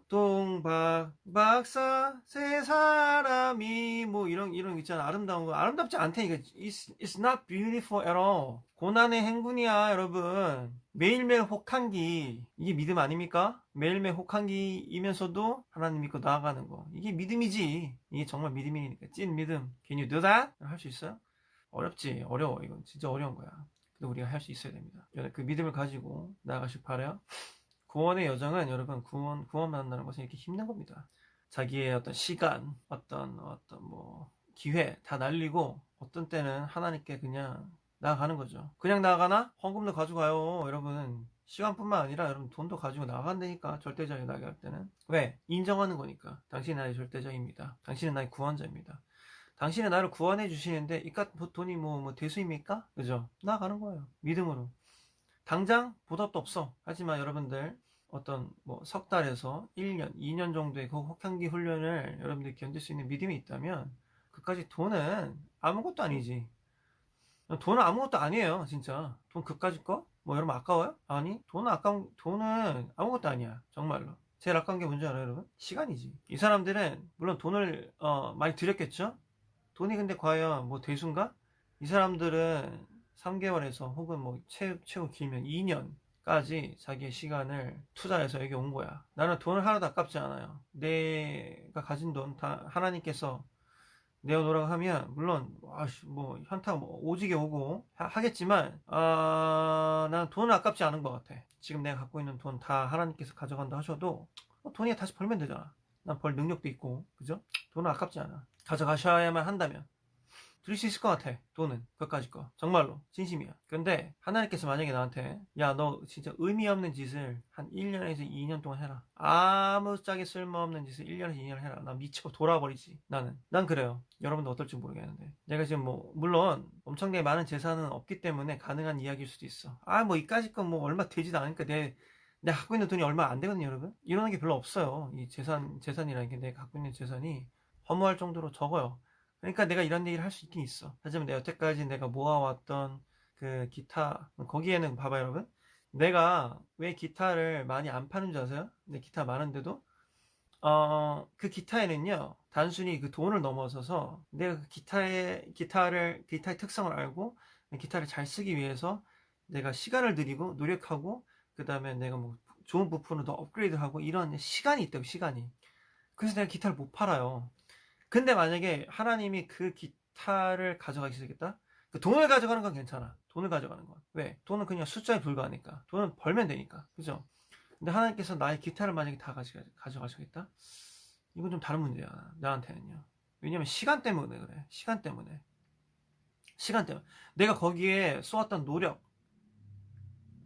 동방박사 세 사람이 뭐 이런 거 있잖아. 아름다운 거 아름답지 않다니까. It's not beautiful at all. 고난의 행군이야 여러분. 매일매일 혹한기, 이게 믿음 아닙니까? 매일매일 혹한기이면서도 하나님 믿고 나아가는 거, 이게 믿음이지. 이게 정말 믿음이니까. 찐 믿음. Can you do that? 할 수 있어요? 어렵지. 어려워. 이건 진짜 어려운 거야. 근데 우리가 할 수 있어야 됩니다. 그 믿음을 가지고 나아가실 바라요. 구원의 여정은 여러분, 구원 만난다는 것은 이렇게 힘든 겁니다. 자기의 어떤 시간, 어떤 뭐 기회 다 날리고 어떤 때는 하나님께 그냥 나아가는 거죠. 그냥 나아가나? 헌금도 가져가요. 여러분, 시간뿐만 아니라 여러분 돈도 가지고 나간다니까. 절대자에 나갈 때는. 왜? 인정하는 거니까. 당신이 나의 절대자입니다. 당신은 나의 구원자입니다. 당신은 나를 구원해 주시는데 이깟 돈이 뭐 대수입니까? 그죠? 나아가는 거예요. 믿음으로. 당장 보답도 없어. 하지만 여러분들 어떤 뭐 석 달에서 1년, 2년 정도의 그 혹한기 훈련을 여러분들이 견딜 수 있는 믿음이 있다면 그까지 돈은 아무것도 아니지. 돈은 아무것도 아니에요. 진짜. 돈 그까짓 거? 뭐 여러분 아까워요? 아니, 돈은 아무것도 아니야. 정말로. 제일 아까운 게 뭔지 알아요, 여러분? 시간이지. 이 사람들은 물론 돈을 많이 들였겠죠? 돈이 근데 과연 뭐 대수인가? 이 사람들은 3개월에서 혹은 뭐 최고 길면 2년까지 자기의 시간을 투자해서 여기 온 거야. 나는 돈을 하나도 아깝지 않아요. 내가 가진 돈 다 하나님께서 내어놓으라고 하면 물론 뭐 현타가 뭐 오지게 오고 하겠지만 나는 돈은 아깝지 않은 것 같아. 지금 내가 갖고 있는 돈 다 하나님께서 가져간다 하셔도 돈이 다시 벌면 되잖아. 난 벌 능력도 있고, 그죠? 돈은 아깝지 않아. 가져가셔야만 한다면. 드릴 수 있을 것 같아. 돈은 그것까지 거 정말로 진심이야. 근데 하나님께서 만약에 나한테 야 너 진짜 의미 없는 짓을 한 1년에서 2년 동안 해라, 아무 짝에 쓸모없는 짓을 1년에서 2년 해라, 나 미쳐 돌아버리지. 난 그래요. 여러분도 어떨지 모르겠는데 내가 지금 뭐 물론 엄청나게 많은 재산은 없기 때문에 가능한 이야기일 수도 있어. 아 뭐 이까짓 건 뭐 얼마 되지도 않으니까 내가 갖고 있는 돈이 얼마 안 되거든요, 여러분. 이러는 게 별로 없어요. 이 재산이라는 게 내가 갖고 있는 재산이 허무할 정도로 적어요. 그러니까 내가 이런 얘기를 할 수 있긴 있어. 하지만 내가 여태까지 내가 모아왔던 그 기타, 거기에는 봐봐요, 여러분. 내가 왜 기타를 많이 안 파는 줄 아세요? 내 기타 많은데도 그 기타에는요, 단순히 그 돈을 넘어서서 내가 그 기타의 특성을 알고 기타를 잘 쓰기 위해서 내가 시간을 들이고 노력하고 그 다음에 내가 뭐 좋은 부품을 더 업그레이드하고 이런 시간이 있다고, 시간이. 그래서 내가 기타를 못 팔아요. 근데 만약에 하나님이 그 기타를 가져가시겠다? 그 돈을 가져가는 건 괜찮아. 돈을 가져가는 건. 왜? 돈은 그냥 숫자에 불과하니까. 돈은 벌면 되니까. 그죠? 근데 하나님께서 나의 기타를 만약에 다 가져가시겠다? 이건 좀 다른 문제야. 나한테는요. 왜냐면 시간 때문에 그래. 시간 때문에. 내가 거기에 쏘았던 노력,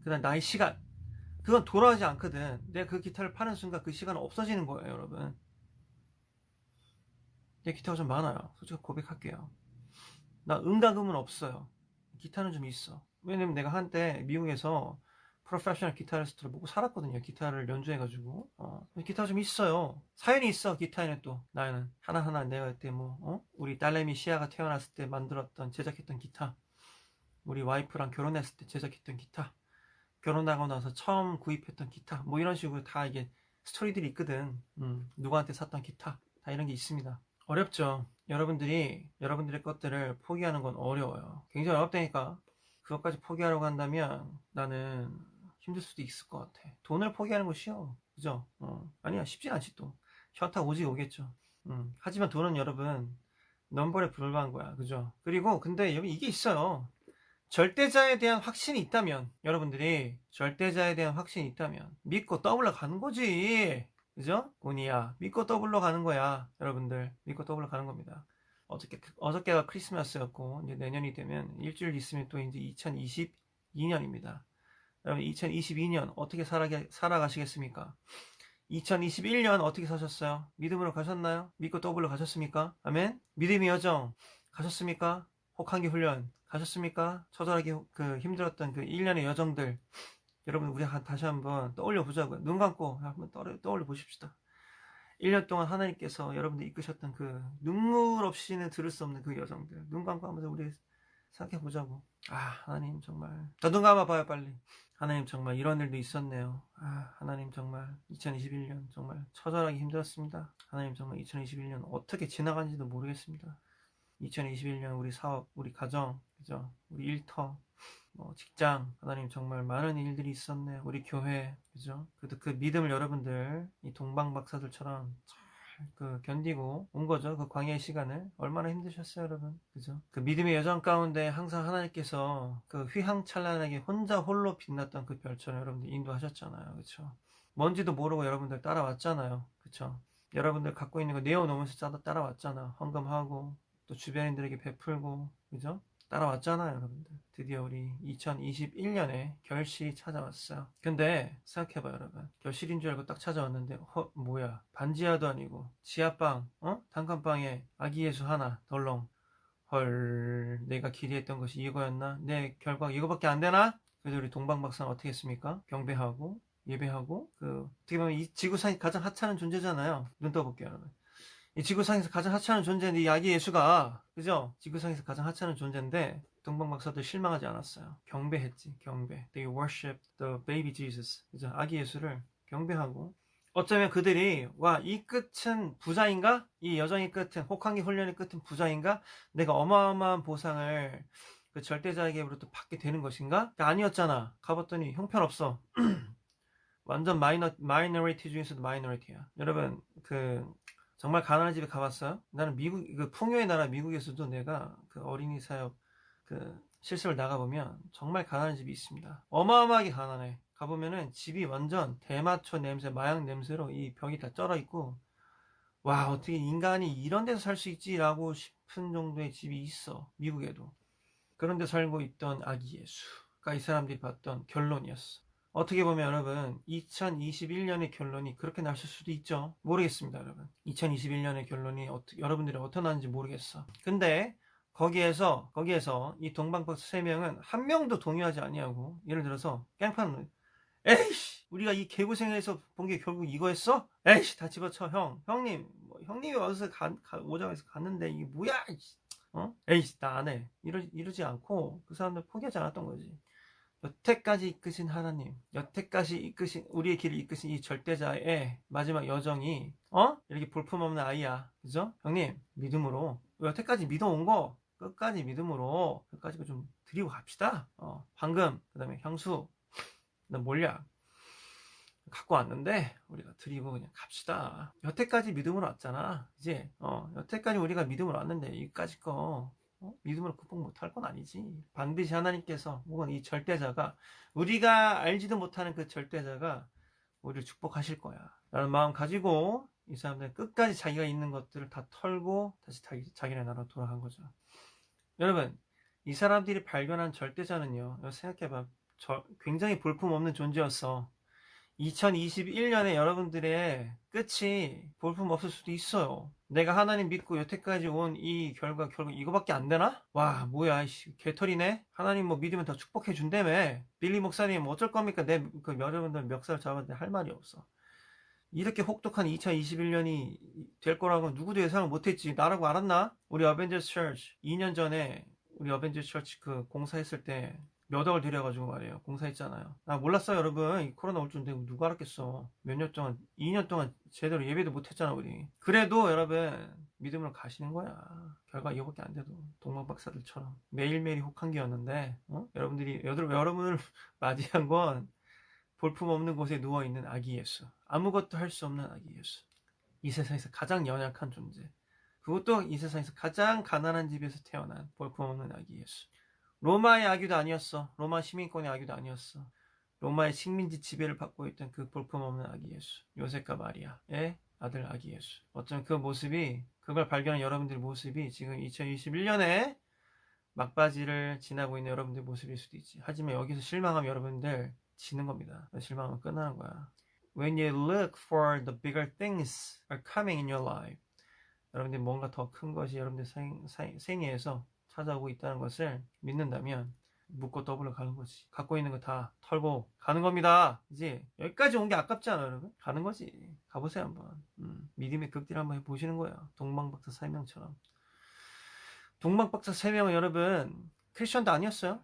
그 다음 나의 시간, 그건 돌아오지 않거든. 내가 그 기타를 파는 순간 그 시간은 없어지는 거예요, 여러분. 내 기타가 좀 많아요. 솔직히 고백할게요. 나 음가금은 없어요. 기타는 좀 있어. 왜냐면 내가 한때 미국에서 프로페셔널 기타리스트를 보고 살았거든요. 기타를 연주해가지고. 기타가 좀 있어요. 사연이 있어, 기타에는 또. 나는 하나하나 내가 그때 우리 딸내미 시아가 태어났을 때 만들었던, 제작했던 기타. 우리 와이프랑 결혼했을 때 제작했던 기타. 결혼하고 나서 처음 구입했던 기타. 뭐 이런 식으로 다 이게 스토리들이 있거든. 누구한테 샀던 기타. 다 이런 게 있습니다. 어렵죠. 여러분들의 것들을 포기하는 건 어려워요. 굉장히 어렵다니까. 그것까지 포기하려고 한다면 나는 힘들 수도 있을 것 같아. 돈을 포기하는 거 쉬워. 그죠? 아니야, 쉽진 않지 또. 현타 오겠죠. 하지만 돈은 여러분, 넘버에 불과한 거야. 그죠? 그리고 근데 여기 이게 있어요. 절대자에 대한 확신이 있다면, 여러분들이 절대자에 대한 확신이 있다면 믿고 더블로 가는 거지. 그죠? 운이야. 믿고 더블로 가는 거야. 여러분들 믿고 더블로 가는 겁니다. 어저께가 크리스마스였고 이제 내년이 되면 일주일 있으면 또 이제 2022년입니다. 여러분 2022년 어떻게 살아가시겠습니까? 2021년 어떻게 사셨어요? 믿음으로 가셨나요? 믿고 더블로 가셨습니까? 아멘? 믿음의 여정 가셨습니까? 혹한기 훈련 가셨습니까? 처절하게 힘들었던 그 1년의 여정들, 여러분 우리 다시 한번 떠올려 보자고요. 눈 감고 한번 떠올려 보십시다. 1년 동안 하나님께서 여러분들 이끄셨던 그 눈물 없이는 들을 수 없는 그 여정들, 눈 감고 한번 우리 생각해 보자고. 하나님 정말 눈 감아 봐요 빨리. 하나님 정말 이런 일도 있었네요. 하나님 정말 2021년 정말 처절하게 힘들었습니다. 하나님 정말 2021년 어떻게 지나간지도 모르겠습니다. 2021년 우리 사업, 우리 가정, 그죠? 우리 일터, 직장, 하나님 정말 많은 일들이 있었네요. 우리 교회, 그죠? 그 믿음을 여러분들 이 동방박사들처럼 잘 견디고 온 거죠. 그 광야의 시간을 얼마나 힘드셨어요, 여러분, 그죠? 그 믿음의 여정 가운데 항상 하나님께서 그 휘황찬란하게 혼자 홀로 빛났던 그 별처럼 여러분들 인도하셨잖아요, 그죠? 뭔지도 모르고 여러분들 따라왔잖아요, 그죠? 여러분들 갖고 있는 거 내어놓으면서 따라왔잖아. 헌금하고 또 주변인들에게 베풀고, 그죠? 따라왔잖아요, 여러분들. 드디어 우리 2021년에 결실이 찾아왔어요. 근데 생각해봐요, 여러분. 결실인 줄 알고 딱 찾아왔는데 뭐야, 반지하도 아니고 지하방, 단칸방에 아기 예수 하나 덜렁. 헐, 내가 기대했던 것이 이거였나? 내 결과가 이거밖에 안 되나? 그래도 우리 동방박사는 어떻게 했습니까? 경배하고 예배하고 어떻게 보면 이 지구상이 가장 하찮은 존재잖아요. 눈 떠볼게요, 여러분. 이 지구상에서 가장 하찮은 존재인데 이 아기 예수가, 그죠? 지구상에서 가장 하찮은 존재인데 동방박사들 실망하지 않았어요. 경배했지, 경배. They worshiped the baby Jesus. 그죠? 아기 예수를 경배하고, 어쩌면 그들이 이 끝은 부자인가? 이 여정의 끝은, 혹한기 훈련의 끝은 부자인가? 내가 어마어마한 보상을 그 절대자에게로부터 받게 되는 것인가? 아니었잖아. 가봤더니 형편없어. 완전 마이너리티 중에서도 마이너리티야. 여러분 정말 가난한 집에 가봤어요? 나는 풍요의 나라 미국에서도 내가 어린이 사역 실습을 나가보면 정말 가난한 집이 있습니다. 어마어마하게 가난해. 가보면은 집이 완전 대마초 냄새, 마약 냄새로 이 벽이 다 쩔어 있고, 와, 어떻게 인간이 이런 데서 살 수 있지라고 싶은 정도의 집이 있어. 미국에도. 그런 데 살고 있던 아기 예수가 이 사람들이 봤던 결론이었어. 어떻게 보면 여러분 2021년의 결론이 그렇게 났을 수도 있죠. 모르겠습니다, 여러분. 2021년의 결론이 여러분들이 어떻게 나는지 모르겠어. 근데 거기에서 이 동방박사 세 명은 한 명도 동의하지 아니하고, 예를 들어서 깽판, 에이씨 우리가 이 개고생해서 본 게 결국 이거였어? 에이씨 다 집어쳐. 형님 뭐, 형님이 와서 오자고 해서 갔는데 이게 뭐야, 에이씨 나 안 해. 이러지 않고 그 사람들 포기하지 않았던 거지. 여태까지 이끄신 하나님, 여태까지 이끄신, 우리의 길을 이끄신 이 절대자의 마지막 여정이, 이렇게 볼품없는 아이야. 그죠? 형님, 믿음으로, 여태까지 믿어온 거, 끝까지 믿음으로, 끝까지 좀 드리고 갑시다. 황금, 그 다음에 향수, 그다음 몰약, 갖고 왔는데, 우리가 드리고 그냥 갑시다. 여태까지 믿음으로 왔잖아. 이제, 여태까지 우리가 믿음으로 왔는데, 여기까지 거, 믿음으로 극복 못할 건 아니지. 반드시 하나님께서 혹은 이 절대자가, 우리가 알지도 못하는 그 절대자가 우리를 축복하실 거야 라는 마음 가지고 이 사람들은 끝까지 자기가 있는 것들을 다 털고 다시 자기네 나라로 돌아간 거죠. 여러분, 이 사람들이 발견한 절대자는요, 생각해봐, 굉장히 볼품없는 존재였어. 2021년에 여러분들의 끝이 볼품없을 수도 있어요. 내가 하나님 믿고 여태까지 온 이 결과 결국 이거밖에 안 되나? 와, 뭐야, 개털이네? 하나님 뭐 믿으면 더 축복해 준다며. 빌리 목사님 어쩔 겁니까? 여러분들 멱살 잡았는데 할 말이 없어. 이렇게 혹독한 2021년이 될 거라고 누구도 예상을 못했지. 나라고 알았나? 우리 어벤져스 처치 2년 전에 우리 어벤져스 처치 그 공사했을 때 몇 억을 들여가지고 말이에요. 공사했잖아요. 나 몰랐어요, 여러분. 이 코로나 올 줄 누가 알았겠어. 몇 년 동안, 2년 동안 제대로 예배도 못했잖아, 우리. 그래도 여러분, 믿음으로 가시는 거야. 결과 이거밖에 안 돼도. 동방박사들처럼. 매일매일이 혹한기였는데, 여러분을 맞이한 건 볼품없는 곳에 누워있는 아기 예수. 아무것도 할 수 없는 아기 예수. 이 세상에서 가장 연약한 존재. 그것도 이 세상에서 가장 가난한 집에서 태어난 볼품없는 아기 예수. 로마의 아기도 아니었어. 로마 시민권의 아기도 아니었어. 로마의 식민지 지배를 받고 있던 그 볼품없는 아기 예수. 요셉과 마리아의 아들 아기 예수. 어쩌면 그 모습이, 그걸 발견한 여러분들의 모습이 지금 2021년에 막바지를 지나고 있는 여러분들의 모습일 수도 있지. 하지만 여기서 실망하면 여러분들 지는 겁니다. 실망하면 끝나는 거야. When you look for the bigger things are coming in your life. 여러분들이 뭔가 더 큰 것이 여러분들 생애에서 찾아오고 있다는 것을 믿는다면 묻고 더블로 가는 거지. 갖고 있는 거 다 털고 가는 겁니다. 이제 여기까지 온 게 아깝지 않아요, 여러분? 가는 거지. 가보세요 한번. 믿음의 극딜 한번 해보시는 거예요. 동방박사 3명처럼. 동방박사 3명은 여러분 크리스천도 아니었어요.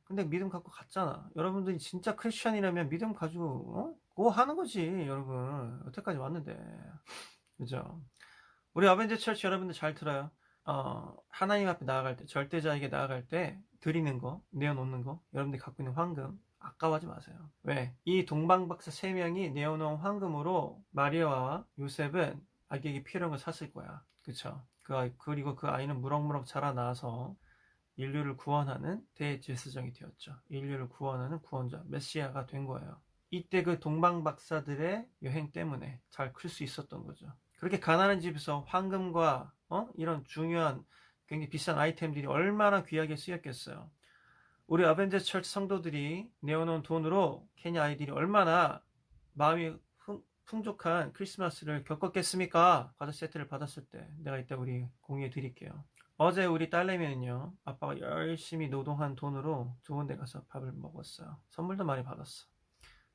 근데 믿음 갖고 갔잖아. 여러분들이 진짜 크리스천이라면 믿음 가지고 그거 하는 거지, 여러분. 여태까지 왔는데. 그죠? 우리 어벤져 처치 여러분들 잘 들어요. 하나님 앞에 나아갈 때, 절대자에게 나아갈 때 드리는 거, 내어놓는 거, 여러분들이 갖고 있는 황금 아까워하지 마세요. 왜? 이 동방박사 3명이 내어놓은 황금으로 마리아와 요셉은 아기에게 필요한 걸 샀을 거야. 그쵸? 그리고 그 아이는 무럭무럭 자라나서 인류를 구원하는 대제사장이 되었죠. 인류를 구원하는 구원자, 메시아가 된 거예요. 이때 그 동방박사들의 여행 때문에 잘 클 수 있었던 거죠. 그렇게 가난한 집에서 황금과 이런 중요한 굉장히 비싼 아이템들이 얼마나 귀하게 쓰였겠어요. 우리 어벤져스 처치 성도들이 내어놓은 돈으로 케냐 아이들이 얼마나 마음이 풍족한 크리스마스를 겪었겠습니까? 과자 세트를 받았을 때. 내가 이따 우리 공유해 드릴게요. 어제 우리 딸내미는요, 아빠가 열심히 노동한 돈으로 좋은 데 가서 밥을 먹었어요. 선물도 많이 받았어.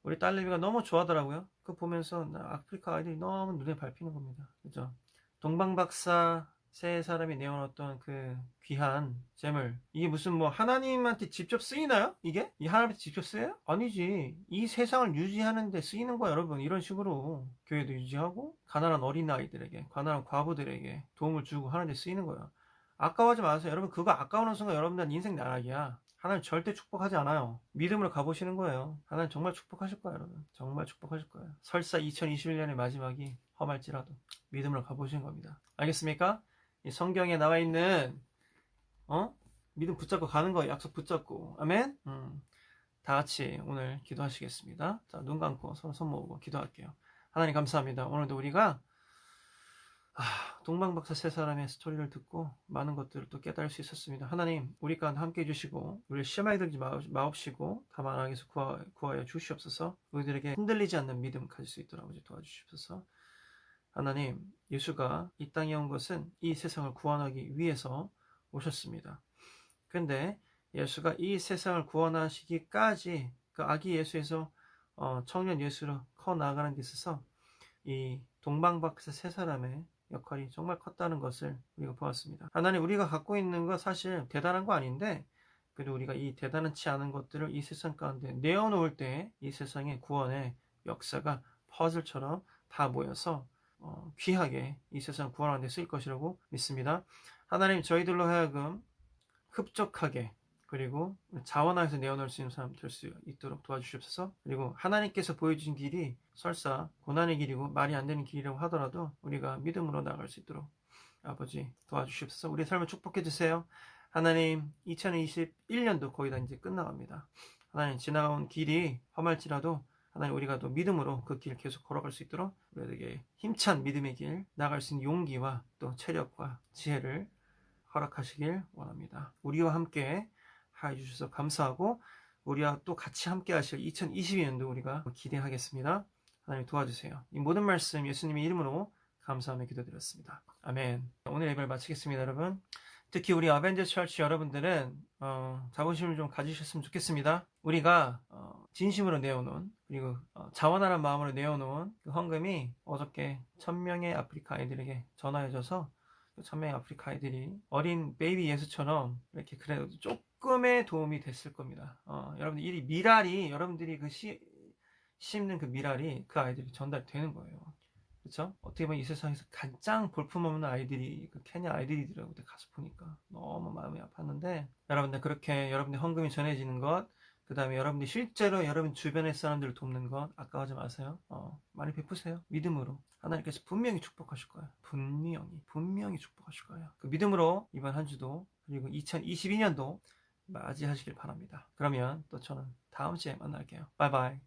우리 딸내미가 너무 좋아하더라고요. 그거 보면서 아프리카 아이들이 너무 눈에 밟히는 겁니다. 그죠? 동방박사 세 사람이 내어놓았던 그 귀한 재물, 이게 무슨 뭐 하나님한테 직접 쓰이나요? 이게? 이 하나님한테 직접 쓰여요? 아니지. 이 세상을 유지하는 데 쓰이는 거야, 여러분. 이런 식으로 교회도 유지하고 가난한 어린아이들에게, 가난한 과부들에게 도움을 주고 하는 데 쓰이는 거야. 아까워하지 마세요. 여러분, 그거 아까워하는 순간 여러분들은 인생 나락이야. 하나님 절대 축복하지 않아요. 믿음으로 가보시는 거예요. 하나님 정말 축복하실 거예요, 여러분. 정말 축복하실 거예요. 설사 2021년의 마지막이 험할지라도 믿음으로 가보시는 겁니다. 알겠습니까? 이 성경에 나와 있는 믿음 붙잡고 가는 거예요. 약속 붙잡고. 아멘? 다 같이 오늘 기도하시겠습니다. 자, 눈 감고 서로 손 모으고 기도할게요. 하나님 감사합니다. 오늘도 우리가 동방박사 세 사람의 스토리를 듣고 많은 것들을 또 깨달을 수 있었습니다. 하나님, 우리 가운데 함께 해주시고 우리를 시험에 들지 마옵시고 다만 악에서 구하여 주시옵소서. 우리들에게 흔들리지 않는 믿음 가질 수 있도록 아버지 도와주시옵소서. 하나님, 예수가 이 땅에 온 것은 이 세상을 구원하기 위해서 오셨습니다. 근데 예수가 이 세상을 구원하시기까지 그 아기 예수에서 청년 예수로 커 나가는 데 있어서 이 동방박사 세 사람의 역할이 정말 컸다는 것을 우리가 보았습니다. 하나님, 우리가 갖고 있는 거 사실 대단한 거 아닌데 그래도 우리가 이 대단하지 않은 것들을 이 세상 가운데 내어놓을 때 이 세상의 구원의 역사가 퍼즐처럼 다 모여서 귀하게 이 세상 구원하는 데 쓰일 것이라고 믿습니다. 하나님, 저희들로 하여금 흡족하게 그리고 자원하에서 내어놓을 수 있는 사람 될 수 있도록 도와주시옵소서. 그리고 하나님께서 보여주신 길이 설사 고난의 길이고 말이 안 되는 길이라고 하더라도 우리가 믿음으로 나아갈 수 있도록 아버지 도와주시옵소서. 우리의 삶을 축복해 주세요. 하나님, 2021년도 거의 다 이제 끝나갑니다. 하나님, 지나온 길이 험할지라도 하나님, 우리가 또 믿음으로 그 길 계속 걸어갈 수 있도록 우리에게 힘찬 믿음의 길 나아갈 수 있는 용기와 또 체력과 지혜를 허락하시길 원합니다. 우리와 함께 하여 주셔서 감사하고 우리와 또 같이 함께 하실 2022년도 우리가 기대하겠습니다. 하나님 도와주세요. 이 모든 말씀 예수님의 이름으로 감사하며 기도드렸습니다. 아멘. 오늘 예배를 마치겠습니다, 여러분. 특히 우리 어벤져스 처치 여러분들은 자부심을 좀 가지셨으면 좋겠습니다. 우리가 진심으로 내어놓은 그리고 자원하는 마음으로 내어놓은 그 헌금이 어저께 1000명의 아프리카 아이들에게 전하여져서 1000명의 아프리카 아이들이 어린 베이비 예수처럼 이렇게 그래도 조금의 도움이 됐을 겁니다. 여러분들 이 미랄이 여러분들이 그 심는 그 미랄이 그 아이들이 전달되는 거예요. 그렇죠? 어떻게 보면 이 세상에서 가장 볼품없는 아이들이 그 케냐 아이들이더라고요. 가서 보니까 너무 마음이 아팠는데 여러분들 그렇게 여러분들 헌금이 전해지는 것, 그 다음에 여러분들이 실제로 여러분 주변의 사람들을 돕는 것 아까워하지 마세요. 많이 베푸세요. 믿음으로. 하나님께서 분명히 축복하실 거예요. 분명히 축복하실 거예요. 그 믿음으로 이번 한 주도 그리고 2022년도 맞이하시길 바랍니다. 그러면 또 저는 다음 주에 만날게요. 바이바이.